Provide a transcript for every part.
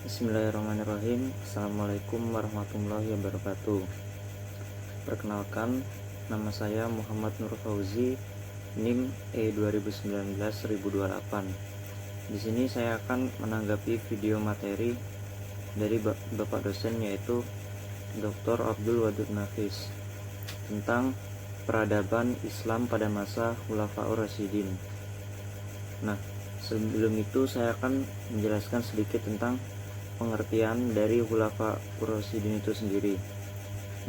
Bismillahirrahmanirrahim. Assalamualaikum warahmatullahi wabarakatuh. Perkenalkan, nama saya Muhammad Nur Fauzi, NIM E2019-1028. Di sini saya akan menanggapi video materi dari Bapak dosen, yaitu Dr. Abdul Wadud Nafis, tentang peradaban Islam pada masa Khulafaur Rasyidin. Nah, sebelum itu saya akan menjelaskan sedikit tentang pengertian dari Khulafaur Rasyidin itu sendiri.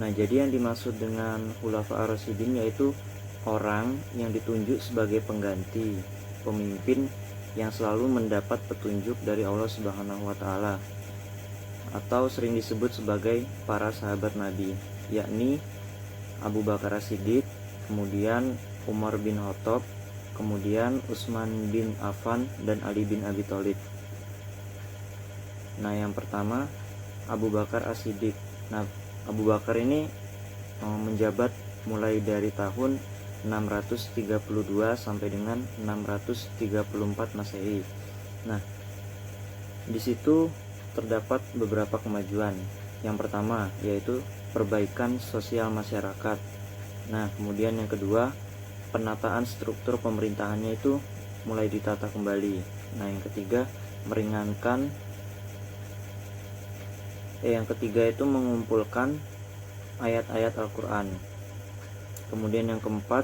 Nah, jadi yang dimaksud dengan Khulafaur Rasyidin yaitu orang yang ditunjuk sebagai pengganti pemimpin yang selalu mendapat petunjuk dari Allah Subhanahu wa taala, atau sering disebut sebagai para sahabat Nabi, yakni Abu Bakar As-Siddiq, kemudian Umar bin Khattab, kemudian Utsman bin Affan, dan Ali bin Abi Thalib. Nah, yang pertama Abu Bakar As-Siddiq. Nah, Abu Bakar ini menjabat mulai dari tahun 632 sampai dengan 634 Masehi. Nah, di situ terdapat beberapa kemajuan. Yang pertama yaitu perbaikan sosial masyarakat. Nah, kemudian yang kedua, penataan struktur pemerintahannya itu mulai ditata kembali. Nah, yang ketiga, itu mengumpulkan ayat-ayat Al-Quran. Kemudian yang keempat,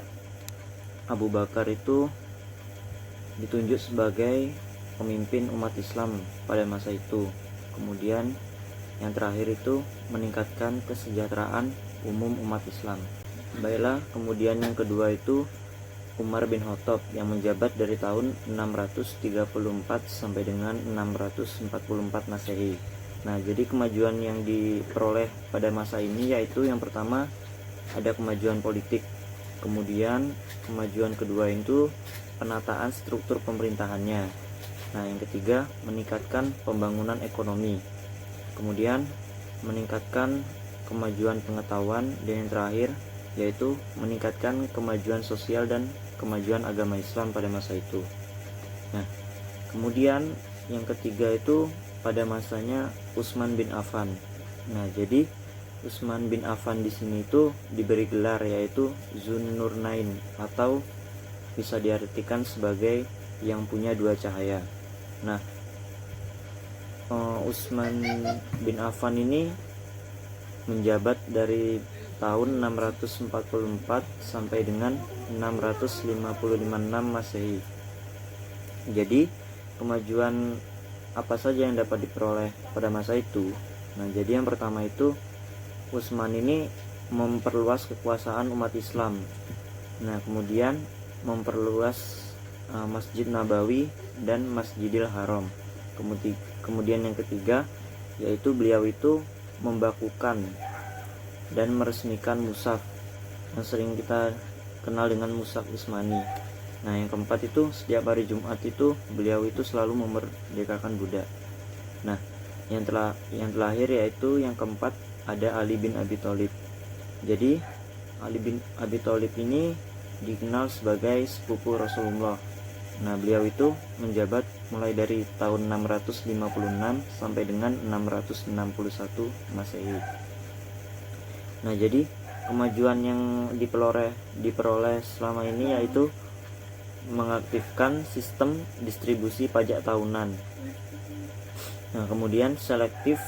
Abu Bakar itu ditunjuk sebagai pemimpin umat Islam pada masa itu. Kemudian yang terakhir itu meningkatkan kesejahteraan umum umat Islam. Baiklah, kemudian yang kedua itu Umar bin Khattab yang menjabat dari tahun 634 sampai dengan 644 Masehi. Nah, jadi kemajuan yang diperoleh pada masa ini yaitu yang pertama ada kemajuan politik. Kemudian kemajuan kedua itu penataan struktur pemerintahannya. Nah, yang ketiga meningkatkan pembangunan ekonomi. Kemudian meningkatkan kemajuan pengetahuan, dan yang terakhir yaitu meningkatkan kemajuan sosial dan kemajuan agama Islam pada masa itu. Nah, kemudian yang ketiga itu pada masanya Utsman bin Affan. Nah, jadi Utsman bin Affan di sini itu diberi gelar yaitu Zunnurnain, atau bisa diartikan sebagai yang punya dua cahaya. Nah, Utsman bin Affan ini menjabat dari tahun 644 sampai dengan 656 Masehi. Jadi kemajuan apa saja yang dapat diperoleh pada masa itu? Nah, jadi yang pertama itu Utsman ini memperluas kekuasaan umat Islam. Nah, kemudian memperluas Masjid Nabawi dan Masjidil Haram. Kemudian yang ketiga yaitu beliau itu membakukan dan meresmikan mushaf yang sering kita kenal dengan mushaf Utsmani. Nah, yang keempat itu setiap hari Jumat itu beliau itu selalu memerdekakan budak. Nah, yang terakhir yaitu yang keempat ada Ali bin Abi Thalib. Jadi Ali bin Abi Thalib ini dikenal sebagai sepupu Rasulullah. Nah, beliau itu menjabat mulai dari tahun 656 sampai dengan 661 Masehi. Nah, jadi kemajuan yang diperoleh selama ini yaitu mengaktifkan sistem distribusi pajak tahunan. Nah, kemudian selektif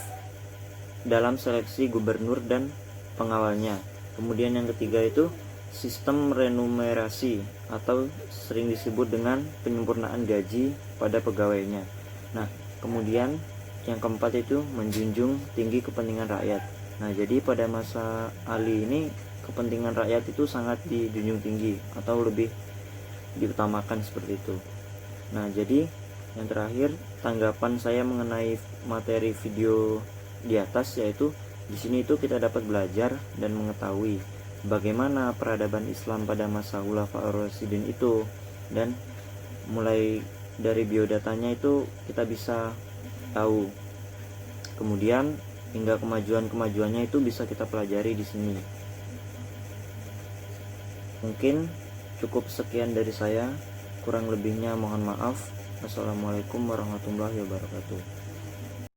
dalam seleksi gubernur dan pengawalnya. Kemudian yang ketiga itu sistem remunerasi, atau sering disebut dengan penyempurnaan gaji pada pegawainya. Nah, kemudian yang keempat itu menjunjung tinggi kepentingan rakyat. Nah, jadi pada masa Ali ini kepentingan rakyat itu sangat dijunjung tinggi atau lebih diutamakan seperti itu. Nah, jadi yang terakhir tanggapan saya mengenai materi video di atas yaitu di sini itu kita dapat belajar dan mengetahui bagaimana peradaban Islam pada masa Khulafaur Rasyidin itu, dan mulai dari biodatanya itu kita bisa tahu. Kemudian hingga kemajuannya itu bisa kita pelajari di sini. Mungkin cukup sekian dari saya, kurang lebihnya mohon maaf. Assalamualaikum warahmatullahi wabarakatuh.